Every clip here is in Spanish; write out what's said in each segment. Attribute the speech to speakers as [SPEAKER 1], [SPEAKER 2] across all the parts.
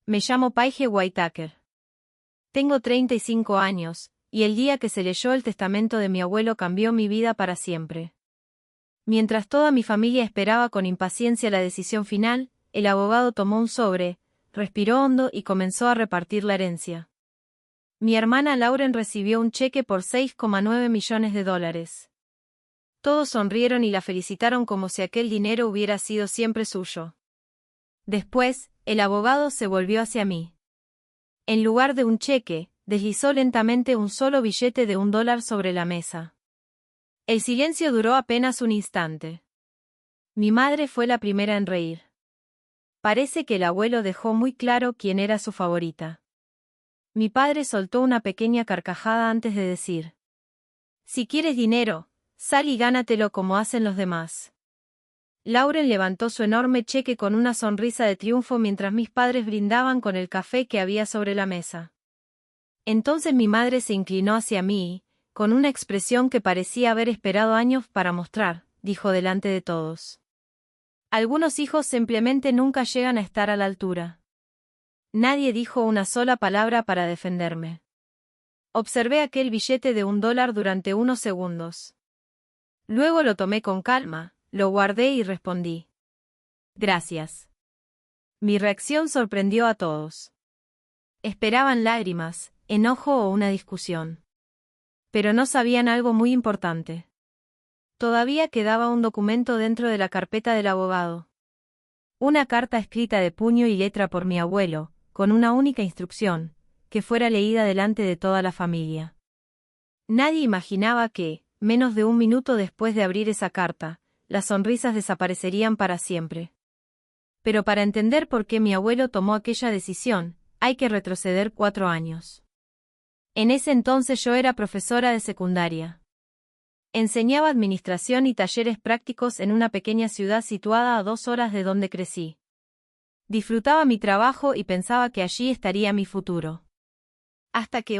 [SPEAKER 1] Me llamo Paige Whitaker. Tengo 35 años, y el día que se leyó el testamento de mi abuelo cambió mi vida para siempre. Mientras toda mi familia esperaba con impaciencia la decisión final, el abogado tomó un sobre, respiró hondo y comenzó a repartir la herencia. Mi hermana Lauren recibió un cheque por $6,9 millones. Todos sonrieron y la felicitaron como si aquel dinero hubiera sido siempre suyo. Después, el abogado se volvió hacia mí. En lugar de un cheque, deslizó lentamente un solo billete de $1 sobre la mesa. El silencio duró apenas un instante. Mi madre fue la primera en reír. Parece que el abuelo dejó muy claro quién era su favorita. Mi padre soltó una pequeña carcajada antes de decir: si quieres dinero, sal y gánatelo como hacen los demás. Lauren levantó su enorme cheque con una sonrisa de triunfo mientras mis padres brindaban con el café que había sobre la mesa. Entonces mi madre se inclinó hacia mí, con una expresión que parecía haber esperado años para mostrar, dijo delante de todos: algunos hijos simplemente nunca llegan a estar a la altura. Nadie dijo una sola palabra para defenderme. Observé aquel billete de $1 durante unos segundos. Luego lo tomé con calma, lo guardé y respondí: gracias. Mi reacción sorprendió a todos. Esperaban lágrimas, enojo o una discusión. Pero no sabían algo muy importante. Todavía quedaba un documento dentro de la carpeta del abogado. Una carta escrita de puño y letra por mi abuelo, con una única instrucción: que fuera leída delante de toda la familia. Nadie imaginaba que, menos de un minuto después de abrir esa carta, las sonrisas desaparecerían para siempre. Pero para entender por qué mi abuelo tomó aquella decisión, hay que retroceder 4 años. En ese entonces yo era profesora de secundaria. Enseñaba administración y talleres prácticos en una pequeña ciudad situada a 2 horas de donde crecí. Disfrutaba mi trabajo y pensaba que allí estaría mi futuro. Hasta que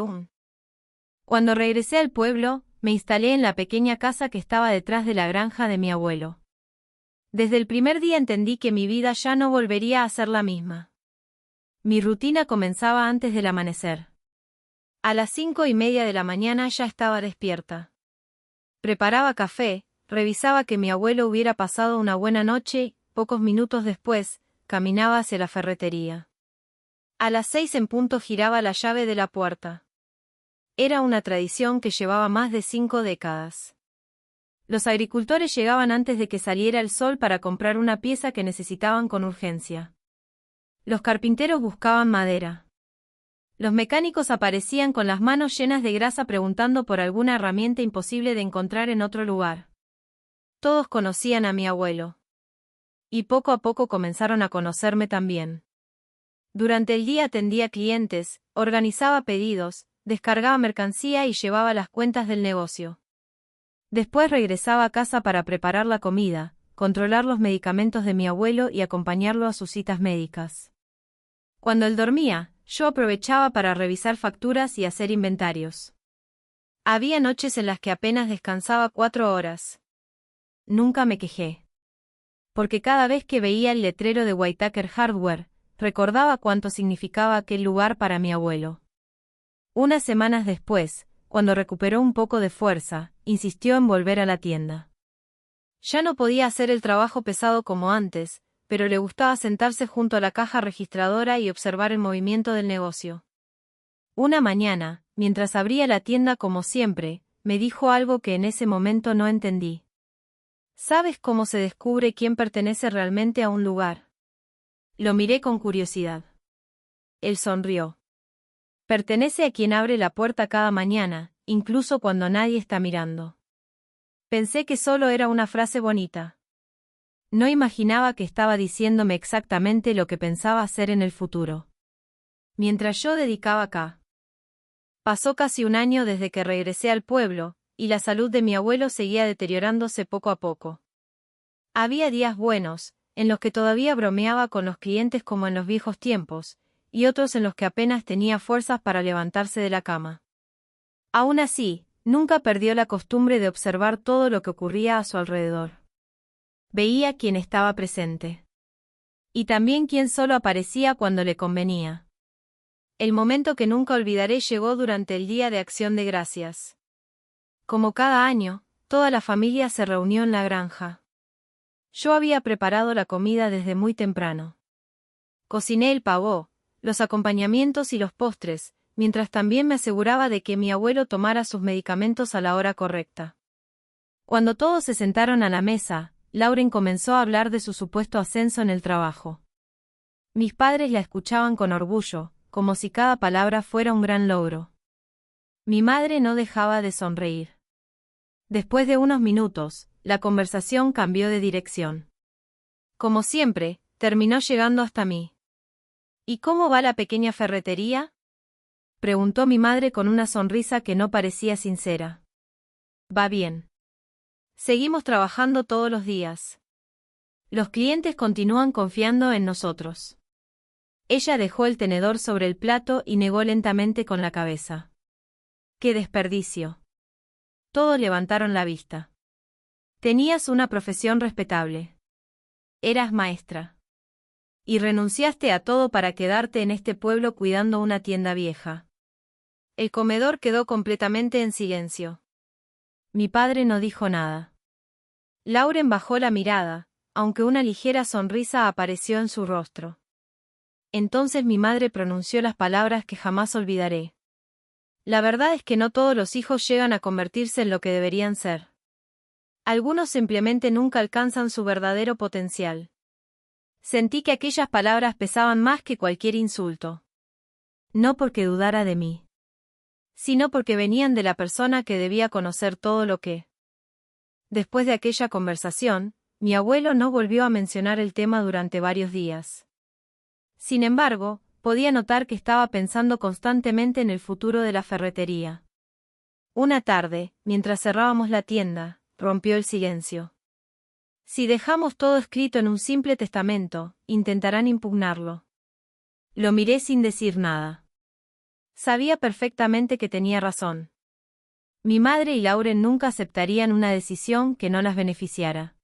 [SPEAKER 1] Cuando regresé al pueblo, me instalé en la pequeña casa que estaba detrás de la granja de mi abuelo. Desde el primer día entendí que mi vida ya no volvería a ser la misma. Mi rutina comenzaba antes del amanecer. A las 5:30 de la mañana ya estaba despierta. Preparaba café, revisaba que mi abuelo hubiera pasado una buena noche y, pocos minutos después, caminaba hacia la ferretería. A las 6 en punto giraba la llave de la puerta. Era una tradición que llevaba más de 5 décadas. Los agricultores llegaban antes de que saliera el sol para comprar una pieza que necesitaban con urgencia. Los carpinteros buscaban madera. Los mecánicos aparecían con las manos llenas de grasa preguntando por alguna herramienta imposible de encontrar en otro lugar. Todos conocían a mi abuelo. Y poco a poco comenzaron a conocerme también. Durante el día atendía clientes, organizaba pedidos, descargaba mercancía y llevaba las cuentas del negocio. Después regresaba a casa para preparar la comida, controlar los medicamentos de mi abuelo y acompañarlo a sus citas médicas. Cuando él dormía, yo aprovechaba para revisar facturas y hacer inventarios. Había noches en las que apenas descansaba 4 horas. Nunca me quejé. Porque cada vez que veía el letrero de Whitaker Hardware, recordaba cuánto significaba aquel lugar para mi abuelo. Unas semanas después, cuando recuperó un poco de fuerza, insistió en volver a la tienda. Ya no podía hacer el trabajo pesado como antes, pero le gustaba sentarse junto a la caja registradora y observar el movimiento del negocio. Una mañana, mientras abría la tienda como siempre, me dijo algo que en ese momento no entendí. ¿Sabes cómo se descubre quién pertenece realmente a un lugar? Lo miré con curiosidad. Él sonrió. Pertenece a quien abre la puerta cada mañana, incluso cuando nadie está mirando. Pensé que solo era una frase bonita. No imaginaba que estaba diciéndome exactamente lo que pensaba hacer en el futuro. Mientras yo dedicaba acá. Pasó casi un año desde que regresé al pueblo, y la salud de mi abuelo seguía deteriorándose poco a poco. Había días buenos, en los que todavía bromeaba con los clientes como en los viejos tiempos, y otros en los que apenas tenía fuerzas para levantarse de la cama. Aún así, nunca perdió la costumbre de observar todo lo que ocurría a su alrededor. Veía quién estaba presente. Y también quien solo aparecía cuando le convenía. El momento que nunca olvidaré llegó durante el Día de Acción de Gracias. Como cada año, toda la familia se reunió en la granja. Yo había preparado la comida desde muy temprano. Cociné el pavó, los acompañamientos y los postres, mientras también me aseguraba de que mi abuelo tomara sus medicamentos a la hora correcta. Cuando todos se sentaron a la mesa, Lauren comenzó a hablar de su supuesto ascenso en el trabajo. Mis padres la escuchaban con orgullo, como si cada palabra fuera un gran logro. Mi madre no dejaba de sonreír. Después de unos minutos, la conversación cambió de dirección. Como siempre, terminó llegando hasta mí. ¿Y cómo va la pequeña ferretería?, preguntó mi madre con una sonrisa que no parecía sincera. Va bien. Seguimos trabajando todos los días. Los clientes continúan confiando en nosotros. Ella dejó el tenedor sobre el plato y negó lentamente con la cabeza. ¡Qué desperdicio! Todos levantaron la vista. Tenías una profesión respetable. Eras maestra. Y renunciaste a todo para quedarte en este pueblo cuidando una tienda vieja. El comedor quedó completamente en silencio. Mi padre no dijo nada. Lauren bajó la mirada, aunque una ligera sonrisa apareció en su rostro. Entonces mi madre pronunció las palabras que jamás olvidaré. La verdad es que no todos los hijos llegan a convertirse en lo que deberían ser. Algunos simplemente nunca alcanzan su verdadero potencial. Sentí que aquellas palabras pesaban más que cualquier insulto. No porque dudara de mí, sino porque venían de la persona que debía conocer todo lo que. Después de aquella conversación, mi abuelo no volvió a mencionar el tema durante varios días. Sin embargo, podía notar que estaba pensando constantemente en el futuro de la ferretería. Una tarde, mientras cerrábamos la tienda, rompió el silencio. Si dejamos todo escrito en un simple testamento, intentarán impugnarlo. Lo miré sin decir nada. Sabía perfectamente que tenía razón. Mi madre y Lauren nunca aceptarían una decisión que no las beneficiara.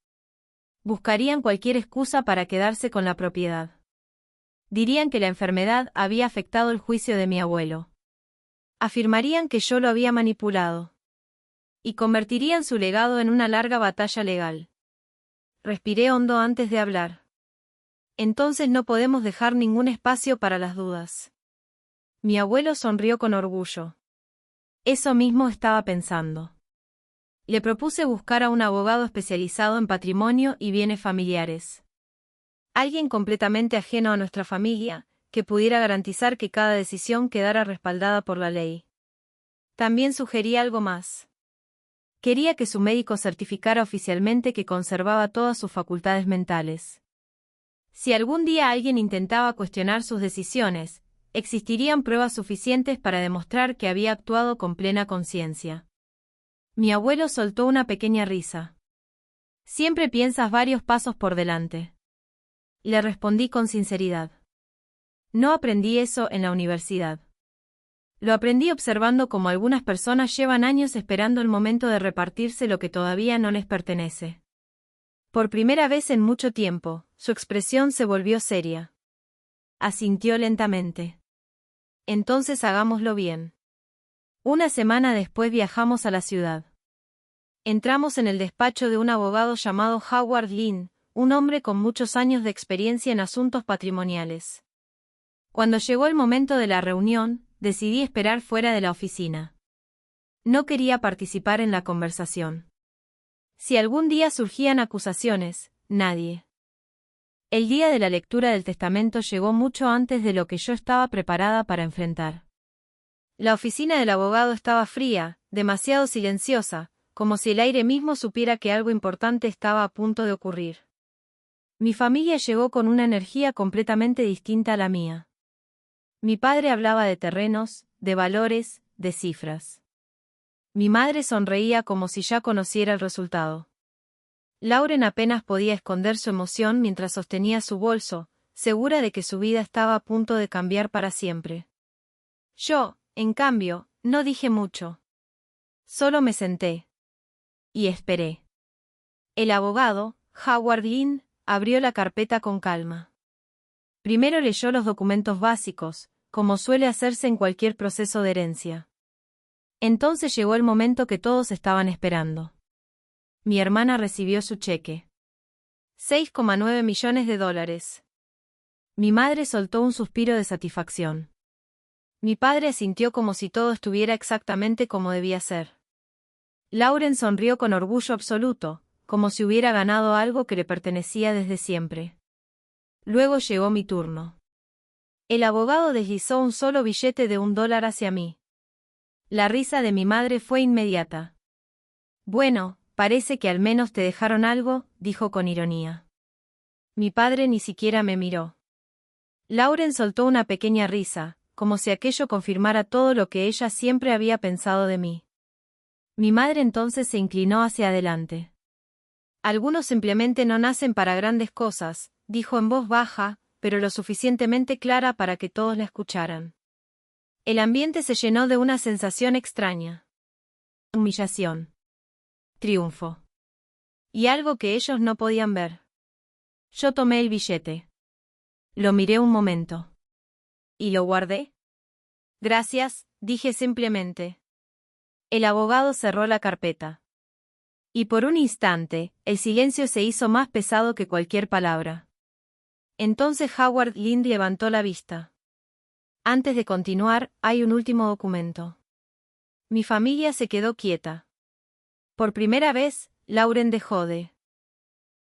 [SPEAKER 1] Buscarían cualquier excusa para quedarse con la propiedad. Dirían que la enfermedad había afectado el juicio de mi abuelo. Afirmarían que yo lo había manipulado. Y convertirían su legado en una larga batalla legal. Respiré hondo antes de hablar. Entonces no podemos dejar ningún espacio para las dudas. Mi abuelo sonrió con orgullo. Eso mismo estaba pensando. Le propuse buscar a un abogado especializado en patrimonio y bienes familiares. Alguien completamente ajeno a nuestra familia, que pudiera garantizar que cada decisión quedara respaldada por la ley. También sugerí algo más. Quería que su médico certificara oficialmente que conservaba todas sus facultades mentales. Si algún día alguien intentaba cuestionar sus decisiones, existirían pruebas suficientes para demostrar que había actuado con plena conciencia. Mi abuelo soltó una pequeña risa. Siempre piensas varios pasos por delante. Le respondí con sinceridad. No aprendí eso en la universidad. Lo aprendí observando cómo algunas personas llevan años esperando el momento de repartirse lo que todavía no les pertenece. Por primera vez en mucho tiempo, su expresión se volvió seria. Asintió lentamente. Entonces hagámoslo bien. Una semana después viajamos a la ciudad. Entramos en el despacho de un abogado llamado Howard Lynn, un hombre con muchos años de experiencia en asuntos patrimoniales. Cuando llegó el momento de la reunión, decidí esperar fuera de la oficina. No quería participar en la conversación. Si algún día surgían acusaciones, nadie. El día de la lectura del testamento llegó mucho antes de lo que yo estaba preparada para enfrentar. La oficina del abogado estaba fría, demasiado silenciosa, como si el aire mismo supiera que algo importante estaba a punto de ocurrir. Mi familia llegó con una energía completamente distinta a la mía. Mi padre hablaba de terrenos, de valores, de cifras. Mi madre sonreía como si ya conociera el resultado. Lauren apenas podía esconder su emoción mientras sostenía su bolso, segura de que su vida estaba a punto de cambiar para siempre. Yo, en cambio, no dije mucho. Solo me senté. Y esperé. El abogado, Howard Lynn, abrió la carpeta con calma. Primero leyó los documentos básicos, como suele hacerse en cualquier proceso de herencia. Entonces llegó el momento que todos estaban esperando. Mi hermana recibió su cheque. $6,9 millones. Mi madre soltó un suspiro de satisfacción. Mi padre asintió como si todo estuviera exactamente como debía ser. Lauren sonrió con orgullo absoluto, como si hubiera ganado algo que le pertenecía desde siempre. Luego llegó mi turno. El abogado deslizó un solo billete de $1 hacia mí. La risa de mi madre fue inmediata. Bueno, parece que al menos te dejaron algo, dijo con ironía. Mi padre ni siquiera me miró. Lauren soltó una pequeña risa, como si aquello confirmara todo lo que ella siempre había pensado de mí. Mi madre entonces se inclinó hacia adelante. Algunos simplemente no nacen para grandes cosas, dijo en voz baja, pero lo suficientemente clara para que todos la escucharan. El ambiente se llenó de una sensación extraña. Humillación. Triunfo. Y algo que ellos no podían ver. Yo tomé el billete. Lo miré un momento. ¿Y lo guardé? Gracias, dije simplemente. El abogado cerró la carpeta. Y por un instante, el silencio se hizo más pesado que cualquier palabra. Entonces Howard Lind levantó la vista. Antes de continuar, hay un último documento. Mi familia se quedó quieta. Por primera vez, Lauren dejó de